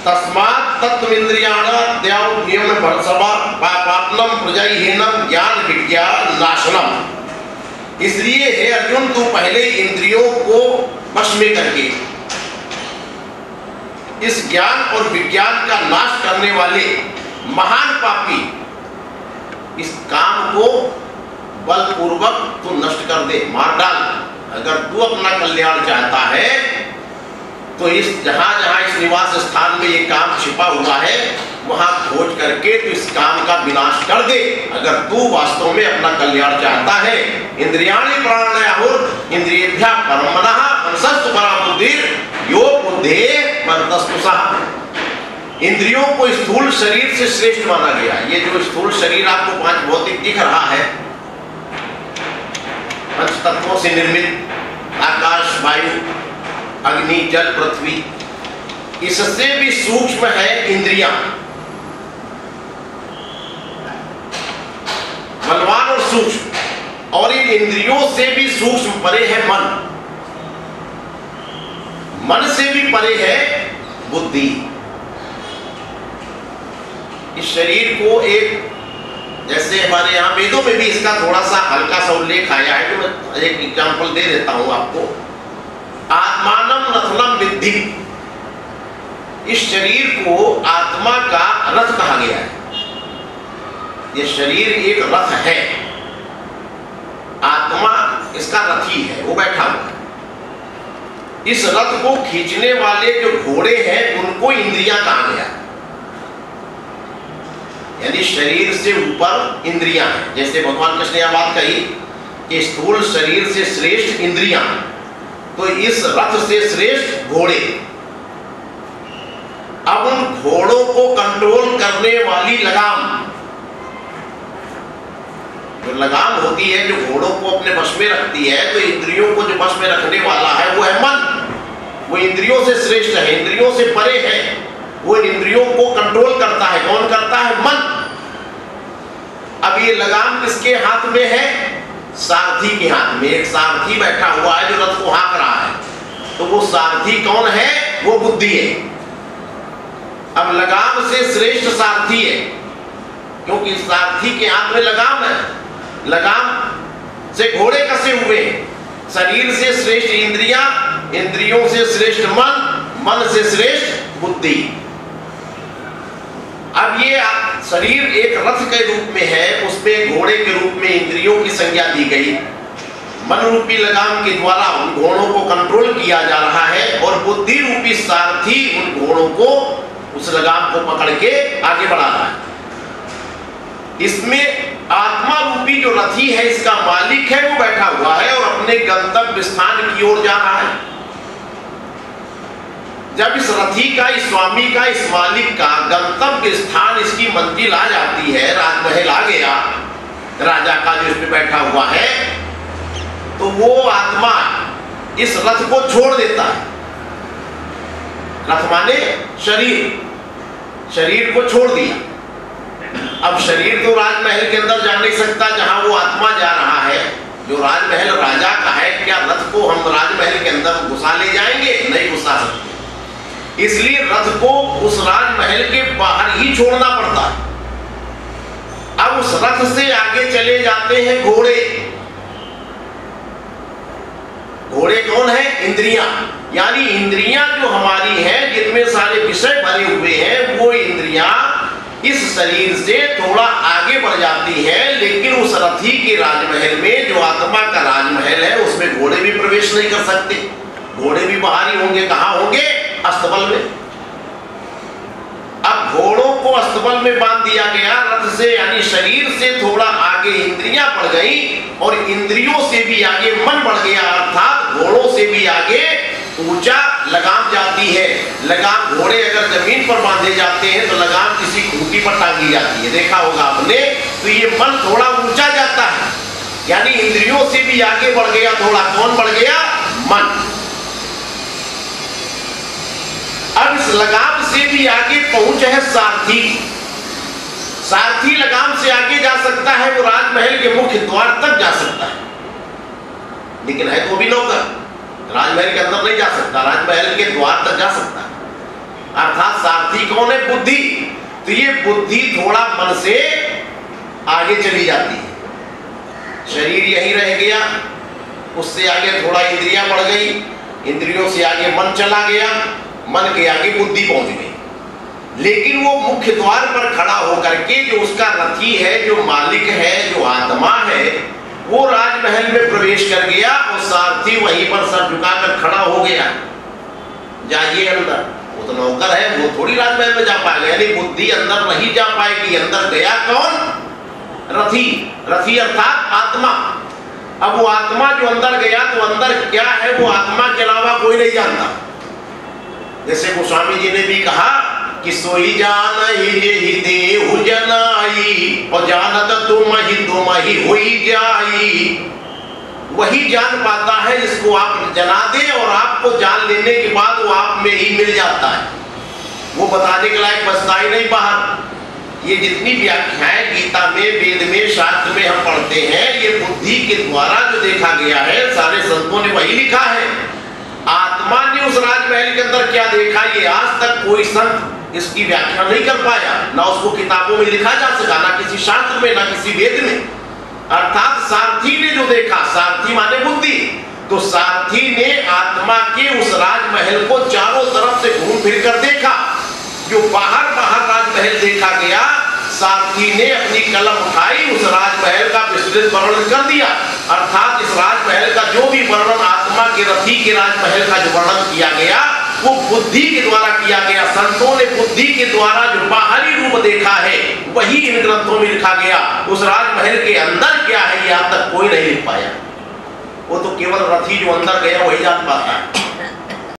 तस्मात् तत्त्वेन्द्रियाणाद्याव नियम भरसभा पापनम प्रजयहीनम ज्ञान विज्ञान नाशनम। इसलिए हे अर्जुन, तू पहले इंद्रियों को वश में करके इस ज्ञान और विज्ञान का नाश करने वाले महान पापी इस काम को बलपूर्वक तू नष्ट कर दे, मार डाल। अगर तू अपना कल्याण चाहता है तो इस जहां जहां इस निवास स्थान में ये काम छिपा हुआ है वहां खोज करके तू इस काम का विनाश कर दे। अगर तू वास्तव में अपना कल्याण चाहता है। इंद्रियाणि प्राणायाहुर इंद्रियेभ्यः परम मनः मनसस्तु परा बुद्धिर् यो बुद्धेः परतस्तु सः। इंद्रियों को स्थूल शरीर से श्रेष्ठ माना गया। ये जो स्थूल शरीर आपको पांच भौतिक दिख रहा है, पंच तत्वों से निर्मित आकाश, वायु, अग्नि, जल, पृथ्वी, इससे भी सूक्ष्म है इंद्रियां, बलवान और सूक्ष्म। और इन इंद्रियों से भी सूक्ष्म परे है मन, मन से भी परे है बुद्धि। इस शरीर को एक, जैसे हमारे यहाँ वेदों में भी इसका थोड़ा सा हल्का सा उल्लेख आया है, तो मैं एक एग्जाम्पल दे देता हूं आपको। आत्मानम रथनम विद्धि, इस शरीर को आत्मा का रथ कहा गया है। ये शरीर एक रथ है, आत्मा इसका रथी है, वो बैठा हुआ है। इस रथ को खींचने वाले जो घोड़े हैं उनको इंद्रियां कहा गया, यानी शरीर से ऊपर इंद्रियां हैं। जैसे भगवान कृष्ण ने यह बात कही कि स्थूल शरीर से श्रेष्ठ इंद्रियां, तो इस रथ से श्रेष्ठ घोड़े। अब उन घोड़ों को कंट्रोल करने वाली लगाम, जो लगाम होती है जो घोड़ों को अपने वश में रखती है, तो इंद्रियों को जो वश में रखने वाला है वो है मन। वो इंद्रियों से श्रेष्ठ है, इंद्रियों से परे है, वो इंद्रियों को कंट्रोल करता है। कौन करता है? मन। अब ये लगाम किसके हाथ में है? सारथी के हाथ में। एक सारथी बैठा हुआ है जो रथ को हाँक रहा है, तो वो सारथी कौन है? वो बुद्धि है। अब लगाम से श्रेष्ठ सारथी है, क्योंकि सारथी के हाथ में लगाम है। लगाम से घोड़े कसे हुए हैं। शरीर से श्रेष्ठ इंद्रियां, इंद्रियों से श्रेष्ठ मन, मन से श्रेष्ठ बुद्धि। अब ये शरीर एक रथ के रूप में है, उसमें घोड़े के रूप में इंद्रियों की संज्ञा दी गई। मन रूपी लगाम के द्वारा उन घोड़ों को कंट्रोल किया जा रहा है, और बुद्धि रूपी सारथी उन घोड़ों को, उस लगाम को पकड़ के आगे बढ़ा रहा है। इसमें आत्मा रूपी जो रथी है, इसका मालिक है, वो बैठा हुआ है और अपने गंतव्य स्थान की ओर जा रहा है। जब इस रथी का, इस स्वामी का, इस मालिक का गंतव्य स्थान, इसकी मंजिल आ जाती है, राजमहल आ गया, राजा का जो इस पे बैठा हुआ है, तो वो आत्मा इस रथ को छोड़ देता है। रथ माने शरीर, शरीर को छोड़ दिया। अब शरीर तो राजमहल के अंदर जा नहीं सकता जहां वो आत्मा जा रहा है। जो राजमहल राजा का है, क्या रथ को हम राजमहल के अंदर घुसा ले जाएंगे? नहीं घुसा सकते। इसलिए रथ को उस राजमहल के बाहर ही छोड़ना पड़ता है। अब उस रथ से आगे चले जाते हैं घोड़े। घोड़े कौन है? इंद्रियां। यानी इंद्रियां जो हमारी हैं, जिनमें सारे विषय भरे हुए हैं, वो इंद्रियां इस शरीर से थोड़ा आगे बढ़ जाती है। लेकिन उस रथी के राजमहल में, जो आत्मा का राजमहल है, उसमें घोड़े भी प्रवेश नहीं कर सकते। घोड़े भी बाहर ही होंगे। कहां होंगे? अस्तबल में। अब घोड़ों को अस्तबल में बांध दिया गया रथ से, यानी शरीर से थोड़ा आगे इंद्रियां बढ़ गई, और इंद्रियों से भी आगे मन बढ़ गया, अर्थात घोड़ों से भी आगे ऊंचा लगाम जाती है। लगाम, घोड़े अगर जमीन पर बांधे जाते हैं तो लगाम किसी खूंटी पर टांगी जाती है, देखा होगा आपने। तो ये मन थोड़ा ऊंचा जाता है, यानी इंद्रियों से भी आगे बढ़ गया थोड़ा। कौन बढ़ गया? मन। अब इस लगाम से भी आगे पहुंच है सारथी। सारथी लगाम से आगे जा सकता है, वो राजमहल के मुख्य द्वार तक जा सकता है, लेकिन है तो भी नौकर, राजमहल के अंदर नहीं जा सकता, राजमहल के द्वार तक जा सकता है। अर्थात सारथी सारथी कौन है? बुद्धि। तो ये बुद्धि थोड़ा मन से आगे चली जाती है, शरीर यहीं रह गया, उससे आगे थोड़ा इंद्रियां बढ़ गई, इंद्रियों से आगे मन चला गया, मन के आगे बुद्धि पहुंच गई। लेकिन वो मुख्य द्वार पर खड़ा होकर के जो उसका रथी है, जो मालिक है, जो आत्मा है, वो राजमहल में प्रवेश कर गया और सारथी वहीं पर सर झुकाकर खड़ा हो गया, जाइए अंदर। वो तो नौकर है, वो थोड़ी राजमहल में जा पाएगा, यानी बुद्धि अंदर नहीं जा पाएगी। अंदर गया कौन? रथी। रथी अर्थात आत्मा। अब वो आत्मा जो अंदर गया, तो अंदर क्या है वो आत्मा के अलावा कोई नहीं जानता। जैसे गोस्वामी जी ने भी कहा कि सोई जान ही देहु जनाई और जानत तुम ही हुई जाई। वही जान पाता है जिसको आप जना दे, और आपको जान लेने के बाद वो आप में ही मिल जाता है, वो बताने के लायक बचता ही नहीं बाहर। ये जितनी व्याख्याएं गीता में, वेद में, शास्त्र में हम पढ़ते हैं, ये बुद्धि के द्वारा जो देखा गया है, सारे संतों ने वही लिखा है। आत्मा ने उस राजमहल के अंदर क्या देखा, ये आज तक कोई संत इसकी व्याख्या नहीं कर पाया, ना उसको किताबों में लिखा जा सका, ना किसी शास्त्र में, ना किसी वेद में। अर्थात सारथी ने जो देखा, सारथी माने बुद्धि, तो सारथी ने आत्मा के उस राजमहल को चारों तरफ से घूम फिर कर देखा। जो बाहर राजमहल देखा गया, सारथी ने अपनी कलम उठाई, उस राजमहल का विस्तृत वर्णन कर दिया। अर्थात इस राजमहल का जो भी वर्णन, आत्मा के रथी के राजमहल का जो वर्णन किया गया, वो बुद्धि के द्वारा किया गया। संतों ने बुद्धि के द्वारा जो बाहरी रूप देखा है, वही इन ग्रंथों में लिखा गया। उस राजमहल के अंदर क्या है, ये आज तक कोई नहीं लिख पाया। वो तो केवल रथी जो अंदर गया वही जान पाता है।